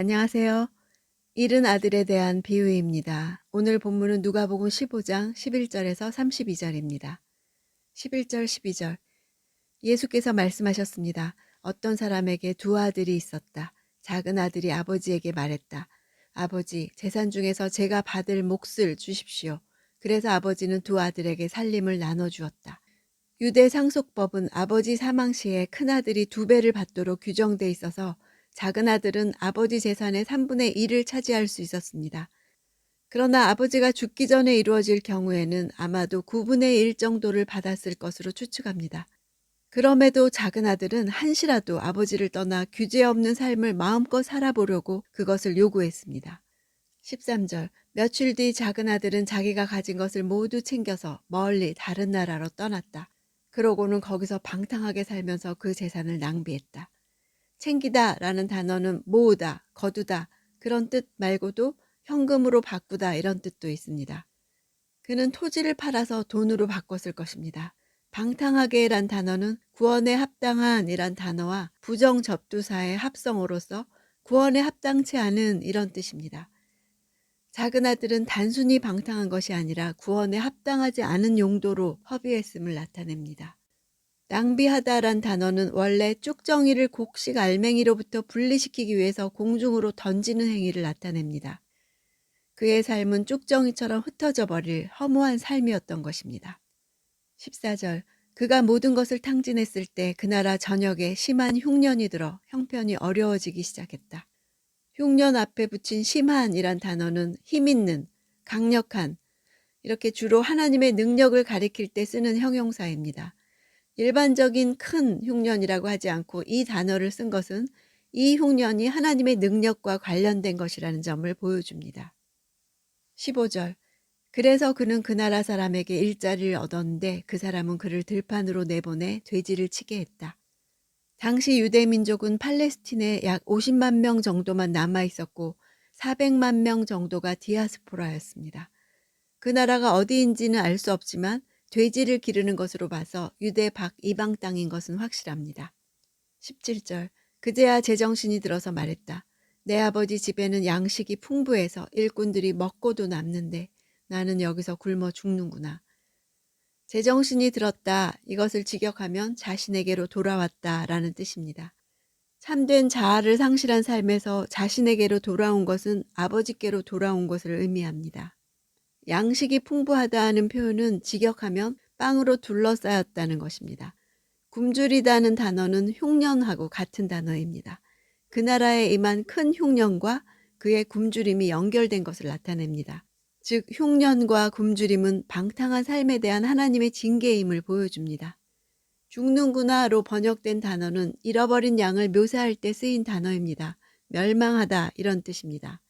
안녕하세요. 잃은 아들에 대한 비유입니다. 오늘 본문은 누가복음 15장 11절에서 32절입니다. 11절, 12절. 예수께서 말씀하셨습니다. 어떤 사람에게 두 아들이 있었다. 작은 아들이 아버지에게 말했다. 아버지, 재산 중에서 제가 받을 몫을 주십시오. 그래서 아버지는 두 아들에게 살림을 나눠주었다. 유대 상속법은 아버지 사망 시에 큰아들이 2배를 받도록 규정돼 있어서 작은 아들은 아버지 재산의 3분의 1을 차지할 수 있었습니다. 그러나 아버지가 죽기 전에 이루어질 경우에는 아마도 9분의 1 정도를 받았을 것으로 추측합니다. 그럼에도 작은 아들은 한시라도 아버지를 떠나 규제 없는 삶을 마음껏 살아보려고 그것을 요구했습니다. 13절. 며칠 뒤 작은 아들은 자기가 가진 것을 모두 챙겨서 멀리 다른 나라로 떠났다. 그러고는 거기서 방탕하게 살면서 그 재산을 낭비했다. 챙기다 라는 단어는 모으다, 거두다 그런 뜻 말고도 현금으로 바꾸다 이런 뜻도 있습니다. 그는 토지를 팔아서 돈으로 바꿨을 것입니다. 방탕하게 란 단어는 구원에 합당한 이란 단어와 부정접두사의 합성어로서 구원에 합당치 않은 이런 뜻입니다. 작은 아들은 단순히 방탕한 것이 아니라 구원에 합당하지 않은 용도로 허비했음을 나타냅니다. 낭비하다란 단어는 원래 쭉정이를 곡식 알맹이로부터 분리시키기 위해서 공중으로 던지는 행위를 나타냅니다. 그의 삶은 쭉정이처럼 흩어져 버릴 허무한 삶이었던 것입니다. 14절. 그가 모든 것을 탕진했을 때 그 나라 전역에 심한 흉년이 들어 형편이 어려워지기 시작했다. 흉년 앞에 붙인 심한이란 단어는 힘있는, 강력한, 이렇게 주로 하나님의 능력을 가리킬 때 쓰는 형용사입니다. 일반적인 큰 흉년이라고 하지 않고 이 단어를 쓴 것은 이 흉년이 하나님의 능력과 관련된 것이라는 점을 보여줍니다. 15절. 그래서 그는 그 나라 사람에게 일자리를 얻었는데 그 사람은 그를 들판으로 내보내 돼지를 치게 했다. 당시 유대 민족은 팔레스틴에 약 50만 명 정도만 남아 있었고 400만 명 정도가 디아스포라였습니다. 그 나라가 어디인지는 알 수 없지만 돼지를 기르는 것으로 봐서 유대 밖 이방 땅인 것은 확실합니다. 17절. 그제야 제정신이 들어서 말했다. 내 아버지 집에는 양식이 풍부해서 일꾼들이 먹고도 남는데 나는 여기서 굶어 죽는구나. 제정신이 들었다. 이것을 직역하면 자신에게로 돌아왔다라는 뜻입니다. 참된 자아를 상실한 삶에서 자신에게로 돌아온 것은 아버지께로 돌아온 것을 의미합니다. 양식이 풍부하다는 표현은 직역하면 빵으로 둘러싸였다는 것입니다. 굶주리다는 단어는 흉년하고 같은 단어입니다. 그 나라에 임한 큰 흉년과 그의 굶주림이 연결된 것을 나타냅니다. 즉 흉년과 굶주림은 방탕한 삶에 대한 하나님의 징계임을 보여줍니다. 죽는구나로 번역된 단어는 잃어버린 양을 묘사할 때 쓰인 단어입니다. 멸망하다 이런 뜻입니다.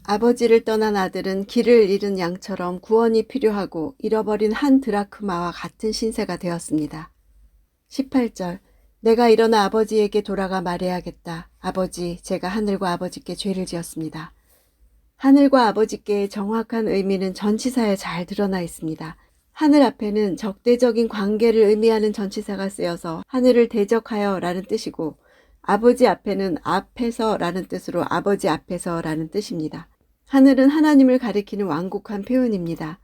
아버지를 떠난 아들은 길을 잃은 양처럼 구원이 필요하고 잃어버린 한 드라크마와 같은 신세가 되었습니다. 18절. 내가 일어나 아버지에게 돌아가 말해야겠다. 아버지, 제가 하늘과 아버지께 죄를 지었습니다. 하늘과 아버지께의 정확한 의미는 전치사에 잘 드러나 있습니다. 하늘 앞에는 적대적인 관계를 의미하는 전치사가 쓰여서 하늘을 대적하여 라는 뜻이고 아버지 앞에는 앞에서 라는 뜻으로 아버지 앞에서 라는 뜻입니다. 하늘은 하나님을 가리키는 완곡한 표현입니다.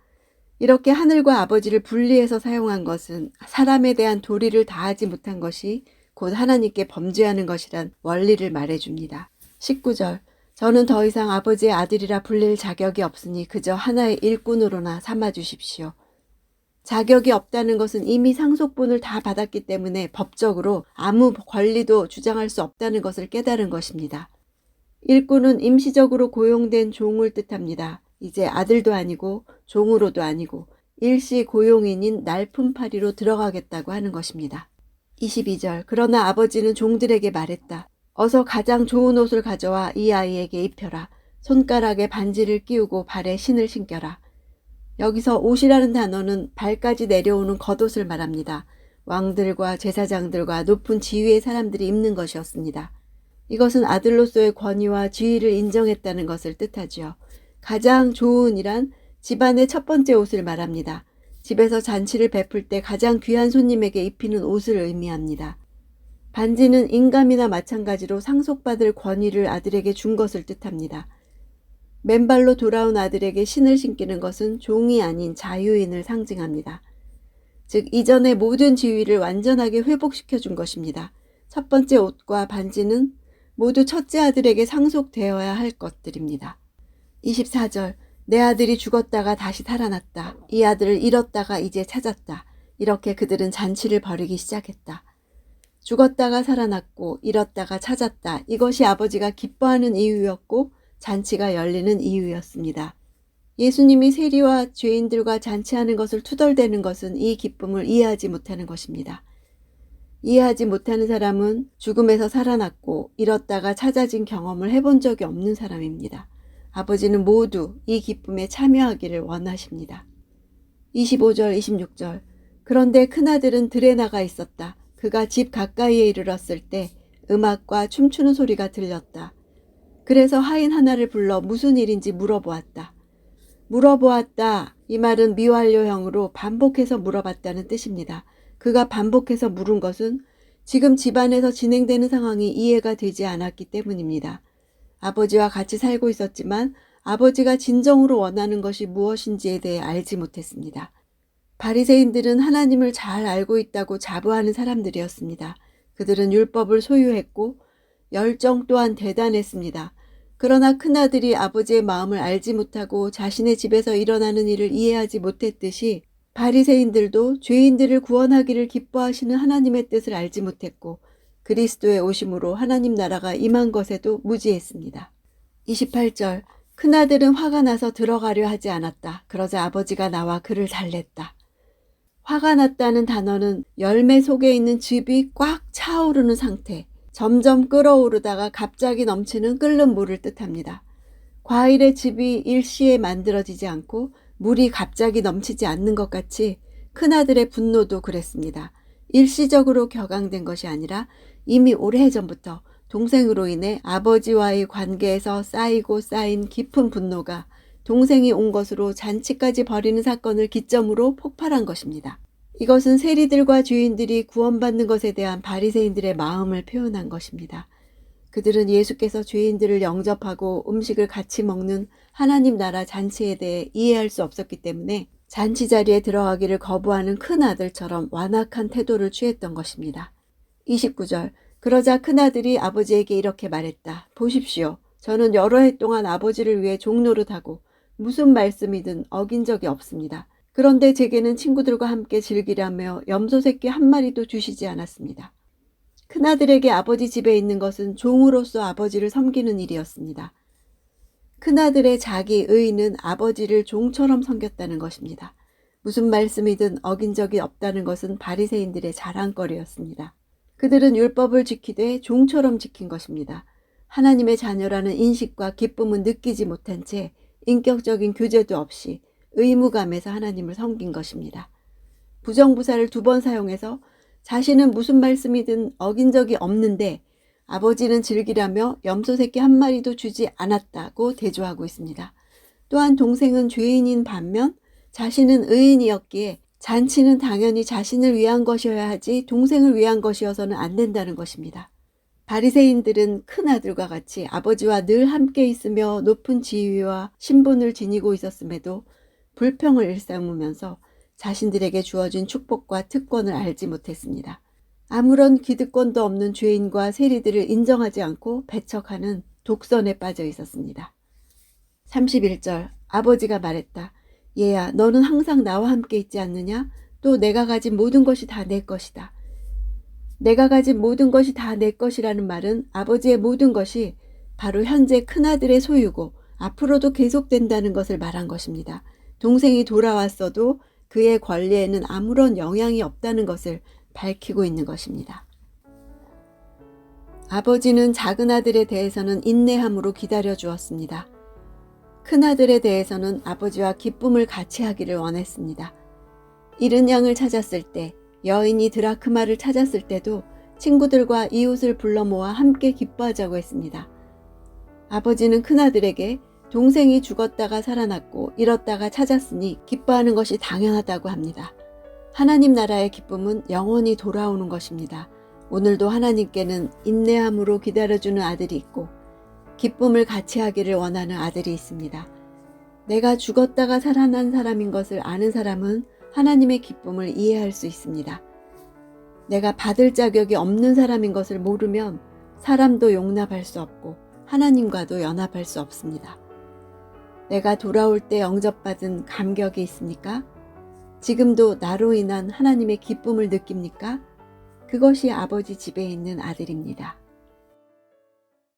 이렇게 하늘과 아버지를 분리해서 사용한 것은 사람에 대한 도리를 다하지 못한 것이 곧 하나님께 범죄하는 것이란 원리를 말해줍니다. 19절. 저는 더 이상 아버지의 아들이라 불릴 자격이 없으니 그저 하나의 일꾼으로나 삼아주십시오. 자격이 없다는 것은 이미 상속분을 다 받았기 때문에 법적으로 아무 권리도 주장할 수 없다는 것을 깨달은 것입니다. 일꾼은 임시적으로 고용된 종을 뜻합니다. 이제 아들도 아니고 종으로도 아니고 일시 고용인인 날품팔이로 들어가겠다고 하는 것입니다. 22절. 그러나 아버지는 종들에게 말했다. 어서 가장 좋은 옷을 가져와 이 아이에게 입혀라. 손가락에 반지를 끼우고 발에 신을 신겨라. 여기서 옷이라는 단어는 발까지 내려오는 겉옷을 말합니다. 왕들과 제사장들과 높은 지위의 사람들이 입는 것이었습니다. 이것은 아들로서의 권위와 지위를 인정했다는 것을 뜻하지요. 가장 좋은이란 집안의 첫 번째 옷을 말합니다. 집에서 잔치를 베풀 때 가장 귀한 손님에게 입히는 옷을 의미합니다. 반지는 인감이나 마찬가지로 상속받을 권위를 아들에게 준 것을 뜻합니다. 맨발로 돌아온 아들에게 신을 신기는 것은 종이 아닌 자유인을 상징합니다. 즉 이전의 모든 지위를 완전하게 회복시켜 준 것입니다. 첫 번째 옷과 반지는 모두 첫째 아들에게 상속되어야 할 것들입니다. 24절 내 아들이 죽었다가 다시 살아났다. 이 아들을 잃었다가 이제 찾았다. 이렇게 그들은 잔치를 벌이기 시작했다. 죽었다가 살아났고 잃었다가 찾았다. 이것이 아버지가 기뻐하는 이유였고 잔치가 열리는 이유였습니다. 예수님이 세리와 죄인들과 잔치하는 것을 투덜대는 것은 이 기쁨을 이해하지 못하는 것입니다. 이해하지 못하는 사람은 죽음에서 살아났고 잃었다가 찾아진 경험을 해본 적이 없는 사람입니다. 아버지는 모두 이 기쁨에 참여하기를 원하십니다. 25절 26절 그런데 큰아들은 들에 나가 있었다. 그가 집 가까이에 이르렀을 때 음악과 춤추는 소리가 들렸다. 그래서 하인 하나를 불러 무슨 일인지 물어보았다. 물어보았다. 이 말은 미완료형으로 반복해서 물어봤다는 뜻입니다. 그가 반복해서 물은 것은 지금 집안에서 진행되는 상황이 이해가 되지 않았기 때문입니다. 아버지와 같이 살고 있었지만 아버지가 진정으로 원하는 것이 무엇인지에 대해 알지 못했습니다. 바리새인들은 하나님을 잘 알고 있다고 자부하는 사람들이었습니다. 그들은 율법을 소유했고 열정 또한 대단했습니다. 그러나 큰아들이 아버지의 마음을 알지 못하고 자신의 집에서 일어나는 일을 이해하지 못했듯이 바리새인들도 죄인들을 구원하기를 기뻐하시는 하나님의 뜻을 알지 못했고 그리스도의 오심으로 하나님 나라가 임한 것에도 무지했습니다. 28절 큰아들은 화가 나서 들어가려 하지 않았다. 그러자 아버지가 나와 그를 달랬다. 화가 났다는 단어는 열매 속에 있는 즙이 꽉 차오르는 상태, 점점 끓어오르다가 갑자기 넘치는 끓는 물을 뜻합니다. 과일의 즙이 일시에 만들어지지 않고 물이 갑자기 넘치지 않는 것 같이 큰아들의 분노도 그랬습니다. 일시적으로 격앙된 것이 아니라 이미 오래전부터 동생으로 인해 아버지와의 관계에서 쌓이고 쌓인 깊은 분노가 동생이 온 것으로 잔치까지 벌이는 사건을 기점으로 폭발한 것입니다. 이것은 세리들과 죄인들이 구원받는 것에 대한 바리새인들의 마음을 표현한 것입니다. 그들은 예수께서 죄인들을 영접하고 음식을 같이 먹는 하나님 나라 잔치에 대해 이해할 수 없었기 때문에 잔치 자리에 들어가기를 거부하는 큰아들처럼 완악한 태도를 취했던 것입니다. 29절 그러자 큰아들이 아버지에게 이렇게 말했다. 보십시오. 저는 여러 해 동안 아버지를 위해 종노릇하고 무슨 말씀이든 어긴 적이 없습니다. 그런데 제게는 친구들과 함께 즐기라며 염소 새끼 한 마리도 주시지 않았습니다. 큰아들에게 아버지 집에 있는 것은 종으로서 아버지를 섬기는 일이었습니다. 큰아들의 자기 의의는 아버지를 종처럼 섬겼다는 것입니다. 무슨 말씀이든 어긴 적이 없다는 것은 바리새인들의 자랑거리였습니다. 그들은 율법을 지키되 종처럼 지킨 것입니다. 하나님의 자녀라는 인식과 기쁨은 느끼지 못한 채 인격적인 교제도 없이 의무감에서 하나님을 섬긴 것입니다. 부정부사를 2번 사용해서 자신은 무슨 말씀이든 어긴 적이 없는데 아버지는 즐기라며 염소 새끼 한 마리도 주지 않았다고 대조하고 있습니다. 또한 동생은 죄인인 반면 자신은 의인이었기에 잔치는 당연히 자신을 위한 것이어야 하지 동생을 위한 것이어서는 안 된다는 것입니다. 바리새인들은 큰아들과 같이 아버지와 늘 함께 있으며 높은 지위와 신분을 지니고 있었음에도 불평을 일삼으면서 자신들에게 주어진 축복과 특권을 알지 못했습니다. 아무런 기득권도 없는 죄인과 세리들을 인정하지 않고 배척하는 독선에 빠져 있었습니다. 31절 아버지가 말했다. 얘야 너는 항상 나와 함께 있지 않느냐? 또 내가 가진 모든 것이 다 내 것이다. 내가 가진 모든 것이 다 내 것이라는 말은 아버지의 모든 것이 바로 현재 큰아들의 소유고 앞으로도 계속된다는 것을 말한 것입니다. 동생이 돌아왔어도 그의 권리에는 아무런 영향이 없다는 것을 밝히고 있는 것입니다. 아버지는 작은 아들에 대해서는 인내함으로 기다려 주었습니다. 큰아들에 대해서는 아버지와 기쁨을 같이 하기를 원했습니다. 잃은 양을 찾았을 때, 여인이 드라크마를 찾았을 때도 친구들과 이웃을 불러 모아 함께 기뻐하자고 했습니다. 아버지는 큰아들에게 동생이 죽었다가 살아났고 잃었다가 찾았으니 기뻐하는 것이 당연하다고 합니다. 하나님 나라의 기쁨은 영원히 돌아오는 것입니다. 오늘도 하나님께는 인내함으로 기다려주는 아들이 있고 기쁨을 같이 하기를 원하는 아들이 있습니다. 내가 죽었다가 살아난 사람인 것을 아는 사람은 하나님의 기쁨을 이해할 수 있습니다. 내가 받을 자격이 없는 사람인 것을 모르면 사람도 용납할 수 없고 하나님과도 연합할 수 없습니다. 내가 돌아올 때 영접받은 감격이 있습니까? 지금도 나로 인한 하나님의 기쁨을 느낍니까? 그것이 아버지 집에 있는 아들입니다.